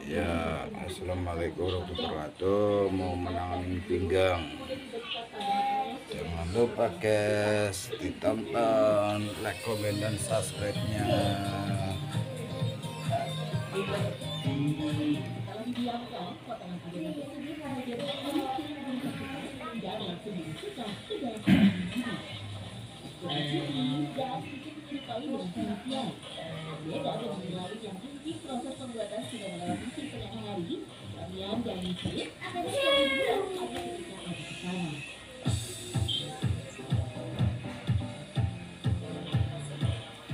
Ya, assalamualaikum warahmatullahi wabarakatuh. Mau menangani pinggang, jangan lupa guys ditonton, like, komen, dan subscribe-nya. Beda dengan yang lain yang mungkin proses pembuatan sudah melewati setengah hari, lamian dan kulit akan selalu berat pada ketika ada tekanan.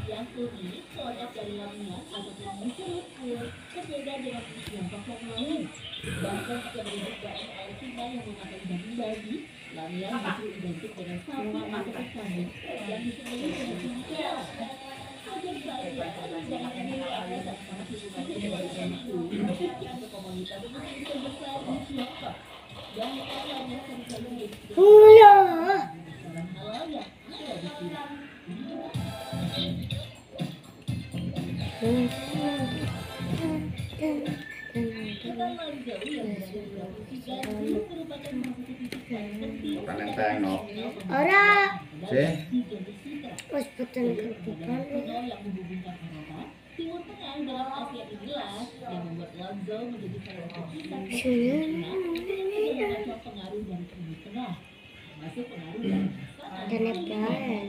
Yang unik, produk dari lamian ataupun musuh air berbeda dengan tiongkok yang lain. Bahkan jika merujuk bahan air Cina yang memakai daging babi, lamian justru identik dengan sapi atau kambing yang disembelih dengan cingkral. Tenteng no. Ora. Sih. Wes boten kepikiran. Timur Tengah dalam Asia inilah yang membuat Guangzhou menjadi salah satu pusat dengan pengaruh dari Timur Tengah, termasuk pengaruh dari Dan negaraan.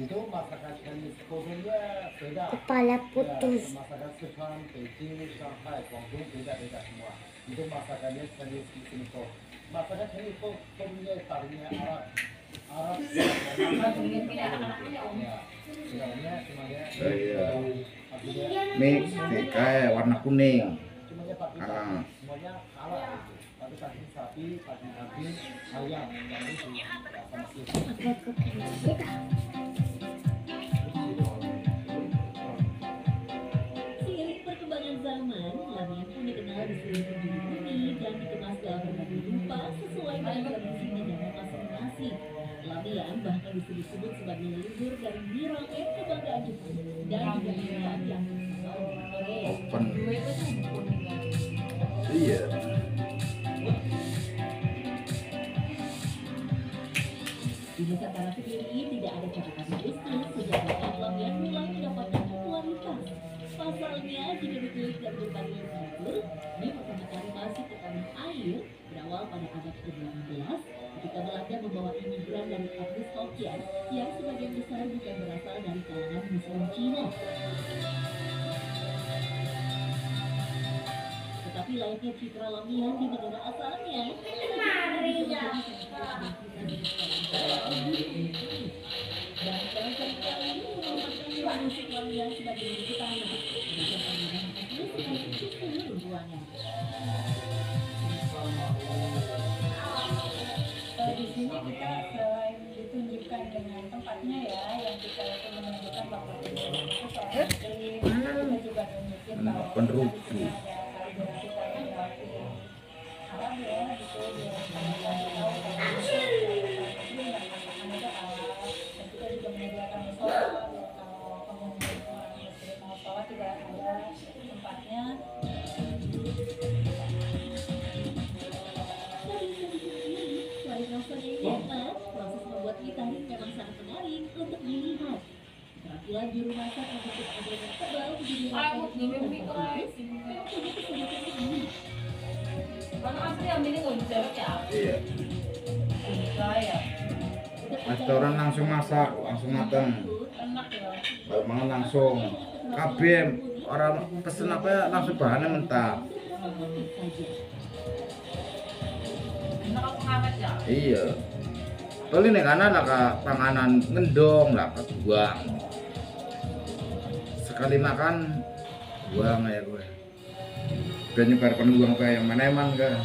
Itu masyarakat Chinese Korea beda. Kepala putus. Masyarakat Jepang, Beijing, Shanghai, Guangdong beda-beda semua. Itu masyarakatnya Chinese Korea. Masyarakat Chinese Korea tadinya Arab. Mix kayak warna kuning. Semuanya halal. Tapi daging sapi, daging kambing, ayam, Seiring perkembangan zaman, lamian pun dikenal di seluruh penjuru bumi dan dikemas dalam berbagai rupa sesuai dengan kondisi negara masing-masing. Lamian bahkan disebut-sebut sebagai leluhur dari mie ramen kebanggaan Jepang dan juga minuman yang terkenal di Korea. Open. Iya. Di Nusantara sendiri tidak ada catatan khusus sejak kapan lamian mulai mendapatkan popularitas. Pasalnya, jika ditulis dari berbagai literatur, mie pertama kali masuk ke tanah air berawal pada abad ke-18 ketika Belanda membawa imigran dari etnis Hokkien yang sebagian besar bukan berasal dari kalangan Muslim Cina. Tetapi layaknya citra lamian di negara asalnya, dan seringkali memanfaatkan musik lamian sebagai musik utama dengan panggilan etnis di seluruh ruangan. Di sini kita selain ditunjukkan dengan tempatnya ya, yang kita itu menunjukkan bahwa ini itu soal muslim, kita juga tunjukin bahwa Penrugi. Arab ya, gitu di tahu dan kita juga menyediakan musola ya, kalau pengunjung orang muslim mau sholat juga ada tempatnya. Selain rasanya yang enak, proses membuat mie tarik memang sangat menarik untuk dilihat. Keterampilan juru masak membentuk adonan tebal menjadi rangkaian mie tanpa tipis memang punya kesulitan ini. Iya. Restoran langsung masak, langsung mateng. Kalau mangan langsung. Kabeh orang pesen apa ya, langsung bahannya mentah. Iya. Kalau ini kan ada panganan ngendong lah, kebuang. Sekali makan buang ya gue. Biar nyebarkan buang kayak yang mana emang kan.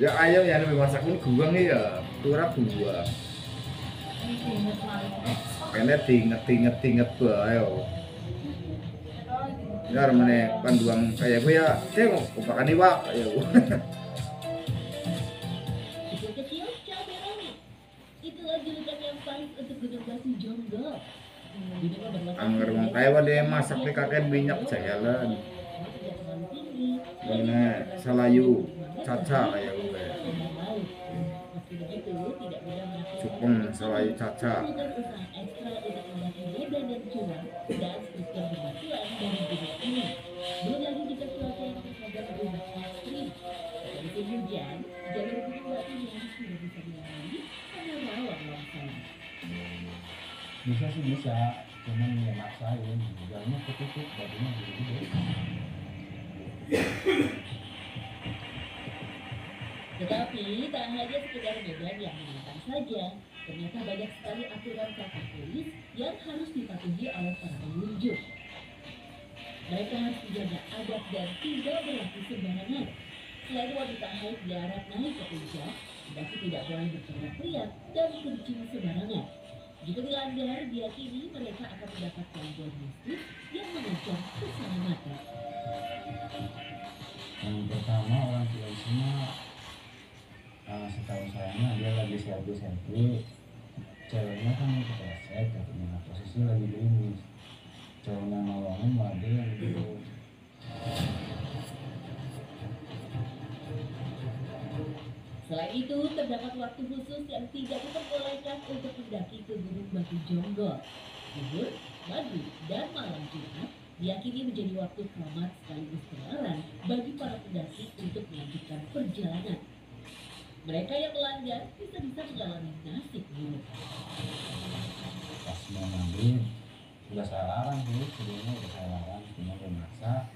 Ya ayam yang lebih masak pun buang ya, turap buang. Kayaknya tinget ayo. Ya mana panduang kayak gue ya, tengok kupakan iwak ya. Itulah julukan yang paling untuk gedung batu Jonggol. Di Angger wong kae wae masak di kakek minyak jalan. Dene salayu caca kayak gue. Cupeng salayu caca. Belum lagi jika cuaca yang terkadang berubah ekstrim. Pada musim hujan, jalur gunung batu yang sudah bisa dilalui karena rawan longsor. Bisa sih bisa, cuman ya maksain, jalannya ketutup, batunya gede-gede. Tetapi tak hanya sekedar medan yang menantang saja, ternyata banyak sekali aturan kata tulis yang harus dipatuhi oleh para pengunjung. Mereka harus menjaga adab dan tidak berlaku sembarangan. Selain wanita haid dilarang naik ke puncak, pendaki tidak boleh berteriak-teriak dan kencing sembarangan. Jika dilanggar, diyakini mereka akan mendapat gangguan mistis yang mengancam keselamatan. Yang pertama orang tua isinya, setahu saya dia lagi selfie, ceweknya kan kepleset, katanya posisi lagi gerimis, cowoknya nolongin malah dia yang gitu. Selain itu, terdapat waktu khusus yang tidak diperbolehkan untuk mendaki ke Gunung Batu Jonggol. Subuh, maghrib, dan malam Jumat diyakini menjadi waktu keramat sekaligus terlarang bagi para pendaki untuk melanjutkan perjalanan. Mereka yang melanggar bisa-bisa mengalami nasib buruk. Pas mau ngambil, udah saya larang sih, sebelumnya udah saya larang, cuma belum maksa.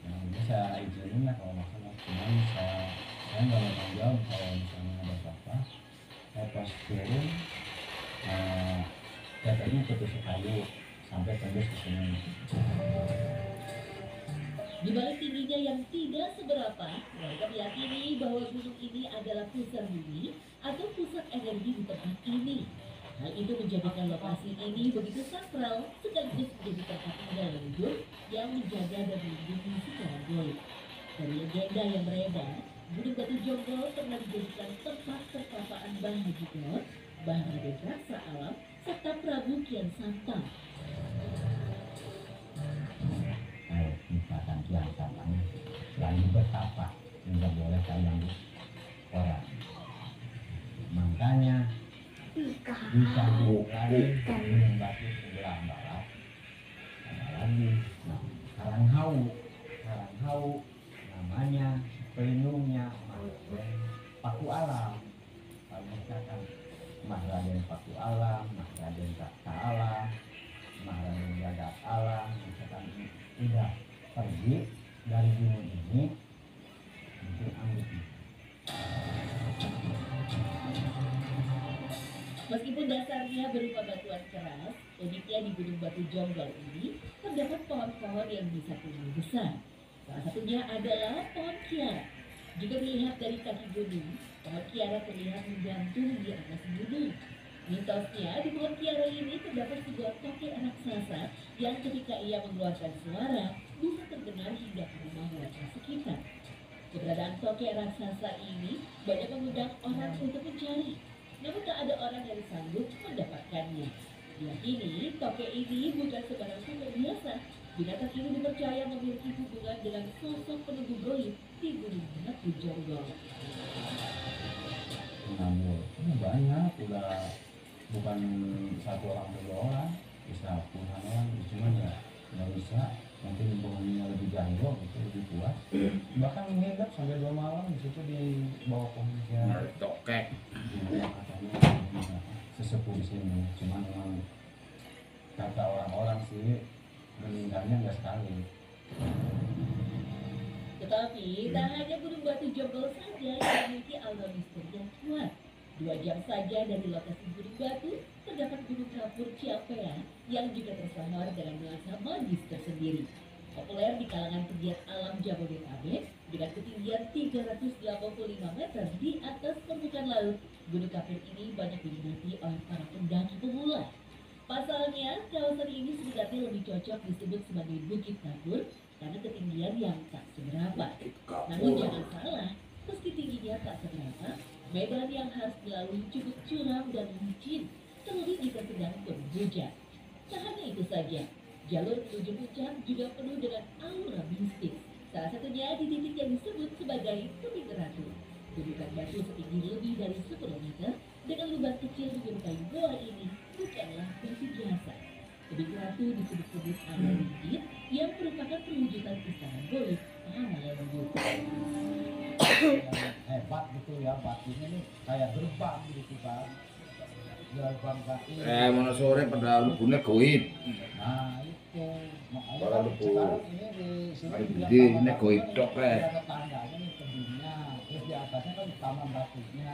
Yang ini saya izinin lah kalau maksa, cuman saya nggak mau tanggung jawab kalau misalnya ada apa-apa. Saya pas turun, katanya ketusuk kayu sampai tembus ke sini. Di balik tingginya yang tidak seberapa, warga meyakini bahwa gunung ini adalah pusat bumi atau pusat energi di tempat ini. Hal itu menjadikan lokasi ini begitu sakral, sekaligus menjadi tempat tinggal leluhur yang menjaga dan melindungi secara goib. Dari legenda yang beredar, Gunung Batu Jonggol pernah dijadikan tempat pertapaan Mbah Haji Dor, Mbah Raden Raksa Alam, serta Prabu Kian Santang. Misalkan Kian Santang lagi bertapa, tidak boleh kalian orang. Makanya bisa lagi Gunung Batu sebelah barat, ada lagi. Nah, Karanghau namanya pelindungnya Paku Alam. Kalau misalkan Mbah Raden Paku Alam, Mbah Raden Raksa Alam, Mbah Raden Jagat Alam, misalkan udah pergi dari gunung ini, mungkin ambil. Meskipun dasarnya berupa batuan keras, uniknya di Gunung Batu Jonggol ini terdapat pohon-pohon yang bisa tumbuh besar. Salah satunya adalah pohon kiara. Jika dilihat dari kaki gunung, pohon kiara terlihat menggantung di atas gunung. Mitosnya, di pohon kiara ini terdapat sebuah tokek raksasa yang ketika ia mengeluarkan suara, bisa terdengar hingga ke rumah warga sekitar. Keberadaan tokek raksasa ini banyak mengundang orang untuk mencari. Namun tak ada orang yang sanggup mendapatkannya. Diyakini tokek ini bukan sembarang tokek biasa. Binatang ini dipercaya memiliki hubungan dengan sosok penunggu goib di Gunung Batu Jonggol. Ngambil ini banyak, udah bukan satu orang atau dua orang, bisa puluhan orang, cuman ya nggak bisa. Nanti hubungannya lebih jauh, itu lebih kuat. Bahkan menghidap sampai 2 malam di situ di bawah pohon kiara. Tokek. Katanya sesepuh di sini, cuman memang kata orang-orang sih meninggalnya nggak sekali. Tetapi tak hanya Gunung Batu Jonggol saja yang memiliki aura misteri yang kuat. 2 jam saja dari lokasi Gunung Batu terdapat Gunung Kapur Ciampea yang juga tersohor dengan nuansa magis tersendiri. Populer di kalangan pegiat alam Jabodetabek dengan ketinggian 385 meter di atas permukaan laut, Gunung Kapur ini banyak diminati oleh para pendaki pemula. Pasalnya, kawasan ini sebenarnya lebih cocok disebut sebagai Bukit Kapur karena ketinggian yang tak seberapa. Namun jangan salah, meski tingginya tak seberapa, medan yang harus dilalui cukup curam dan licin, terlebih jika sedang turun hujan. Tak hanya itu saja, jalur menuju puncak juga penuh dengan aura mistis. Salah satunya di titik yang disebut sebagai Tebing Ratu. Gundukan batu setinggi lebih dari 10 meter dengan lubang kecil menyerupai goa ini bukanlah batu biasa. Tebing Ratu disebut-sebut ada rigid yang merupakan perwujudan istana goib para leluhur. Hebat gitu ya, batunya nih kayak gerbang gitu kan. Gerbang kaki. Mana sore pada lubungnya goib. Nah itu makanya Para kan leluhur. sekarang ini di sini Paling juga gede, taman ini batu goib kan dok, ada tetangganya nih tebingnya, terus di atasnya kan taman batunya.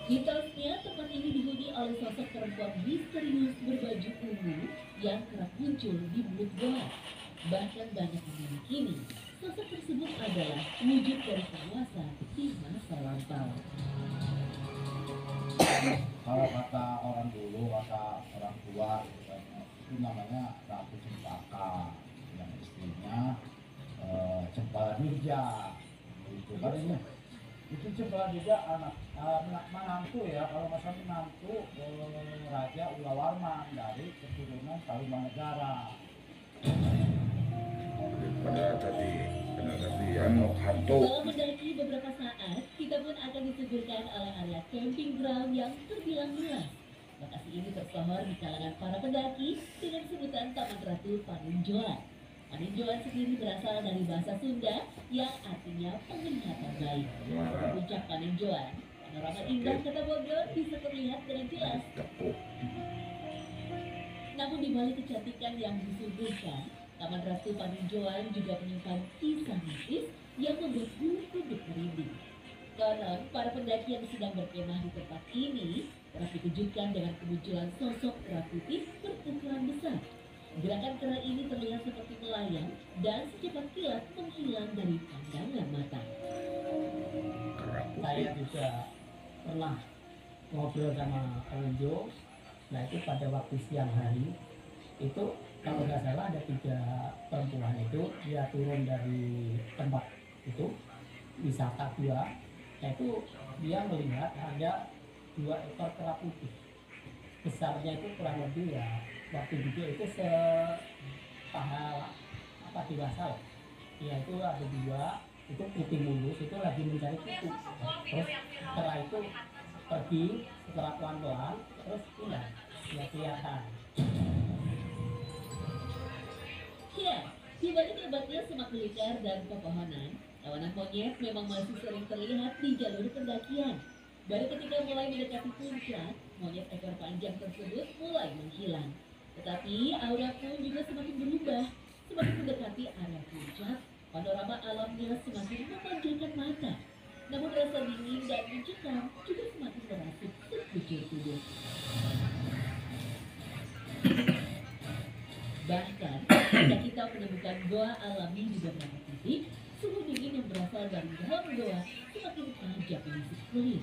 Mitosnya tempat ini dihuni oleh sosok perempuan misterius berbaju ungu yang kerap muncul di mulut goa. Bahkan banyak yang meyakini sosok tersebut adalah wujud dari penguasa di masa lampau. Kalau kata orang dulu, kata orang tua gitu kan, itu namanya Ratu Cempaka yang istrinya Cempaka Durja gitu kan. Ini itu Cempaka Durja anak menantu ya, kalau masa menantu Raja Ulawarman dari keturunan Tarumanegara. Pada tadi anu hantu. Setelah mendaki beberapa saat, kita pun akan disuguhkan oleh area camping ground yang terbilang luas. Lokasi ini tersohor di kalangan para pendaki dengan sebutan Taman Ratu Paninjoan. Paninjoan sendiri berasal dari bahasa Sunda yang artinya penglihatan baik. Di puncak Paninjoan, panorama indah kota Bogor bisa terlihat dengan jelas. Tepuk. Namun di balik kecantikan yang disuguhkan, Taman Ratu Paninjoan juga menyimpan kisah mistis yang membuat bulu kuduk merinding. Konon, para pendaki yang sedang berkemah di tempat ini kerap dikejutkan dengan kemunculan sosok kera putih berukuran besar. Gerakan kera ini terlihat seperti melayang dan secepat kilat menghilang dari pandangan mata. Saya juga pernah ngobrol sama pengunjung. Nah itu pada waktu siang hari itu kalau nggak salah ada 3 perempuan itu dia turun dari tempat itu wisata 2. Nah itu dia melihat ada 2 ekor kera putih. Besarnya itu kurang lebih ya waktu duduk itu sepaha apa dewasa lah. Ya itu ada 2 itu putih mulus itu lagi mencari kutu. Terus kera itu pergi setelah pelan-pelan terus hilang ya kelihatan. Ya, di balik lebatnya semak belukar dan pepohonan, kawanan monyet memang masih sering terlihat di jalur pendakian. Baru ketika mulai mendekati puncak, monyet ekor panjang tersebut mulai menghilang. Tetapi aura pun juga semakin berubah. Semakin mendekati area puncak, panorama alamnya semakin memanjakan mata. Namun rasa dingin dan mencekam juga semakin merasuk sekujur tubuh. Bahkan, jika kita menemukan goa alami di beberapa titik, suhu dingin yang berasal dari dalam goa semakin tajam menusuk kulit.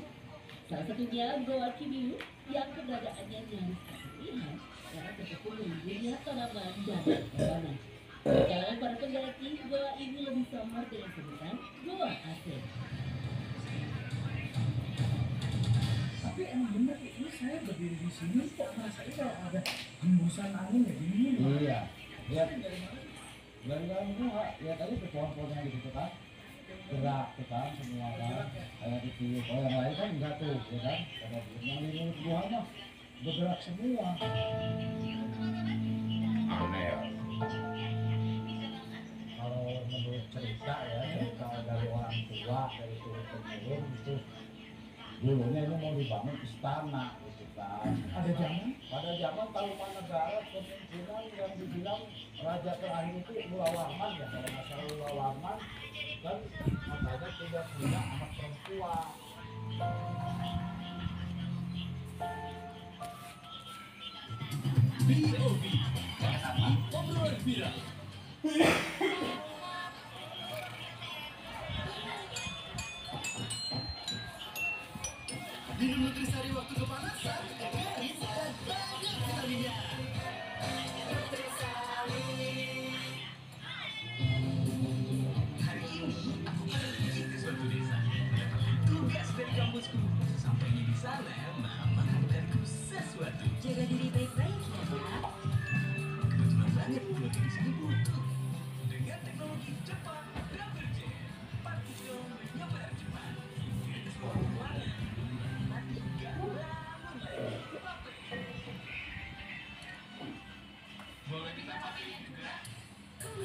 Salah satunya goa Cibiu yang keberadaannya nyaris tak terlihat karena terkepung rimbunnya tanaman dan pepohonan. Di kalangan para pendaki, goa ini lebih samar dengan sebutan goa asing. Tapi emang bener ini saya berdiri di sini kok merasain kalau ada hembusan angin ya dingin. Iya, lihat dari dalam gua ya tadi ke pohon-pohonnya gitu kan gerak tuh kan semua kan kayak gitu. Kalau yang lain kan enggak tuh ya kan, kalau yang lingkungan gua mah bergerak semua. Aneh ya. Kalau menurut cerita ya cerita dari orang tua dari turun-temurun itu dulunya ini mau dibangun istana gitu kan. Ada zaman Pada zaman Tarumanegara kemungkinan yang dibilang raja terakhir itu Ulawarman ya, kalau nggak salah Ulawarman kan makanya tidak punya anak perempuan. Tugas dari kampusku. Sampainya di sana, mama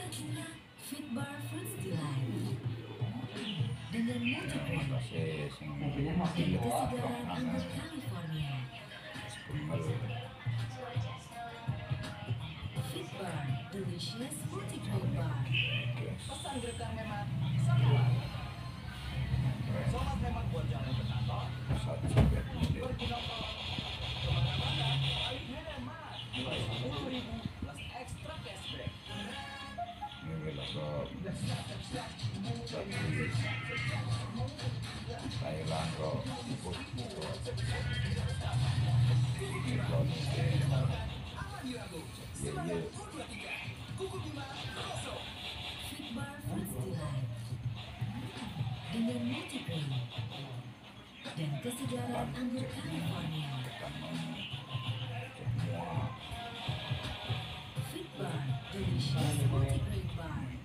Fitbar Fruits Delight dengan multigrain Masih sing dan kesegaran anggur California. Fitbar Delicious Multigrain Bar. Pesan Grekar memang sangat. Sobat memang buat jalan ke kantor. Kemana-mana, akhirnya hemat. 10.000 plus extra cashback. Thailand kok Fitbar Fruits Delight dengan multigrain dan kesegaran anggur California. Fitbar Delicious Multigrain Bar.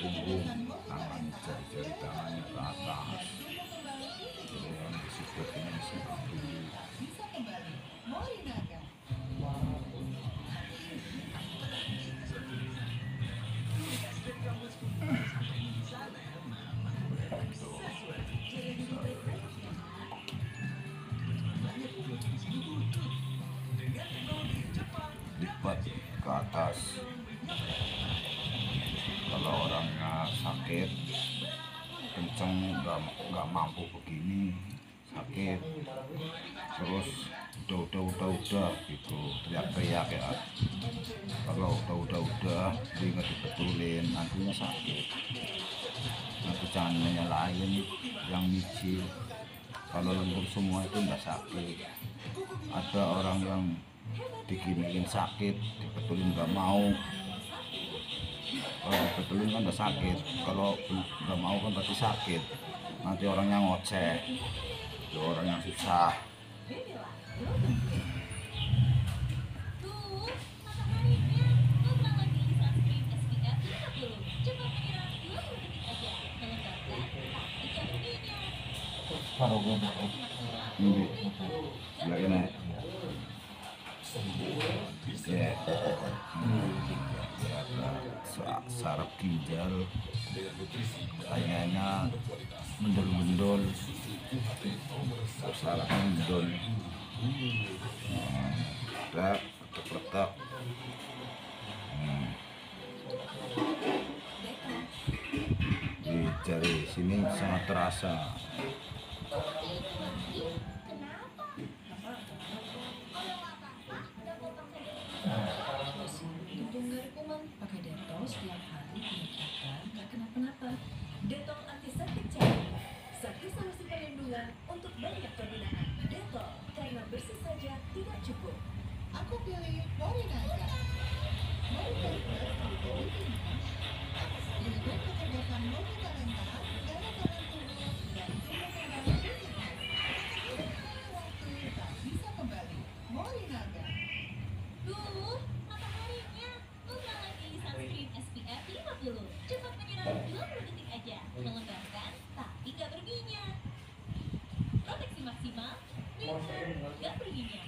punggung tangan jari tangannya ke atas jadi yang disebut ini seperti lipat ke atas. Kalau orangnya sakit kenceng nggak mampu begini sakit terus udah gitu teriak-teriak ya. Kalau udah dia nggak dibetulin nantinya sakit. Nanti jangan menyalahin yang micin. Kalau lembur semua itu nggak sakit. Ada orang yang diginiin sakit dibetulin nggak mau. Kalau dibetulin kan udah sakit, kalau nggak mau kan pasti sakit. Nanti orangnya ngoceh, itu orang yang susah. Tuh, mataharinya. Lupa lagi sunscreen SPF 50. Cepat menyerap 20 detik aja. Melembabkan tapi tak berminyak. Ini, lagi naik. Ya, saraf ginjal kayaknya mendol-mendol, saraf mendol, letak. Di jari sini sangat terasa. Bongkar kuman pakai Dettol setiap hari biar kita nggak kenapa-napa. Dettol antiseptik cair, satu solusi perlindungan untuk banyak penggunaan. Dettol karena bersih saja tidak cukup. Aku pilih Morinaga. Morinaga dengan kecerdasan multitalenta, daya tahan tubuh, dan sumber daya fisiknya. Waktu tak bisa kembali. Morinaga. Tuh, mataharinya. Lupa lagi sunscreen SPF 50. Cepat menyerap 20 detik aja. Melembabkan tapi nggak berminyak. Proteksi maksimal, winter nggak berminyak.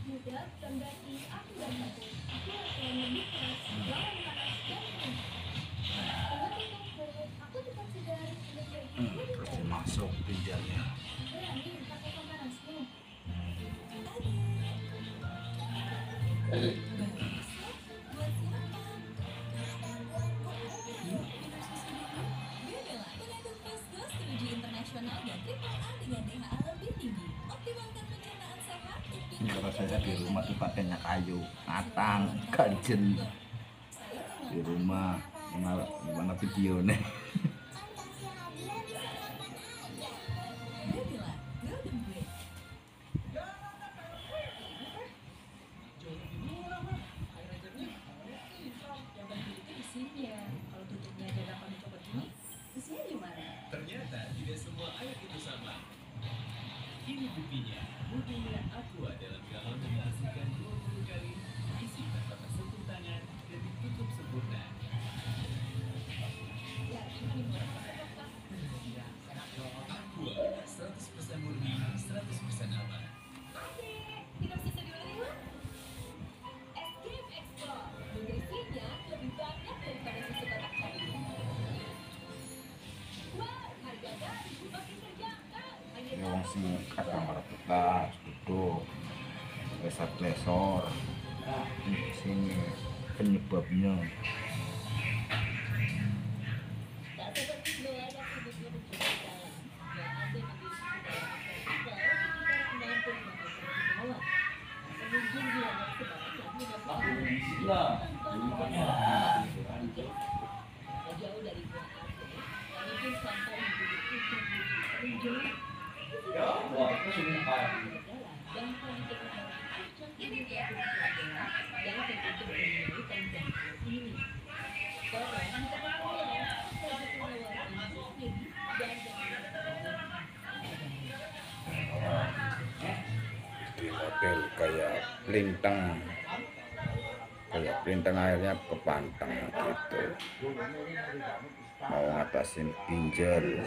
Mudah bukan berarti aku gak mampu. Aku latihan lebih keras, lawan panas dan minum. Obat untuk perut, aku tetap segar, energi lebih Masuk ginjalnya. berani pakai panas. Kalau saya di rumah tuh pakainya kayu, matang, ganjen di rumah. Mana videonya? Ternyata tidak semua air itu sama. Ini buktinya, mobilnya Aqua dalam galon dihasilkan 20 kali, diisi tanpa tersentuh tangan dan ditutup sempurna. Aqua, 100% murni, 100% aman. Tidak bisa diulangi lagi. Escape Explore, nutrisinya lebih banyak daripada susu kotak cair. Wah, harganya makin terjangkau. Hanya Ya wong sing kadang ora betah duduk lesor sini penyebabnya. tak seperti Noah yang hidupnya menjadi dalam. Yang ada memiliki kedalaman vertikal sekitar 65 meter di bawah. Pengunjung dilarang sebanyak 50 jauh dari Gua Ase, kami pun sampai di titik ujung pengunjung. Dan pernikahan puncak ini yang tertutup dengan panjang ini. Sekarang kita mulai saja penawaran Jadi dan Di model kayak pelintang airnya ke pantang gitu, mau ngatasin ginjal.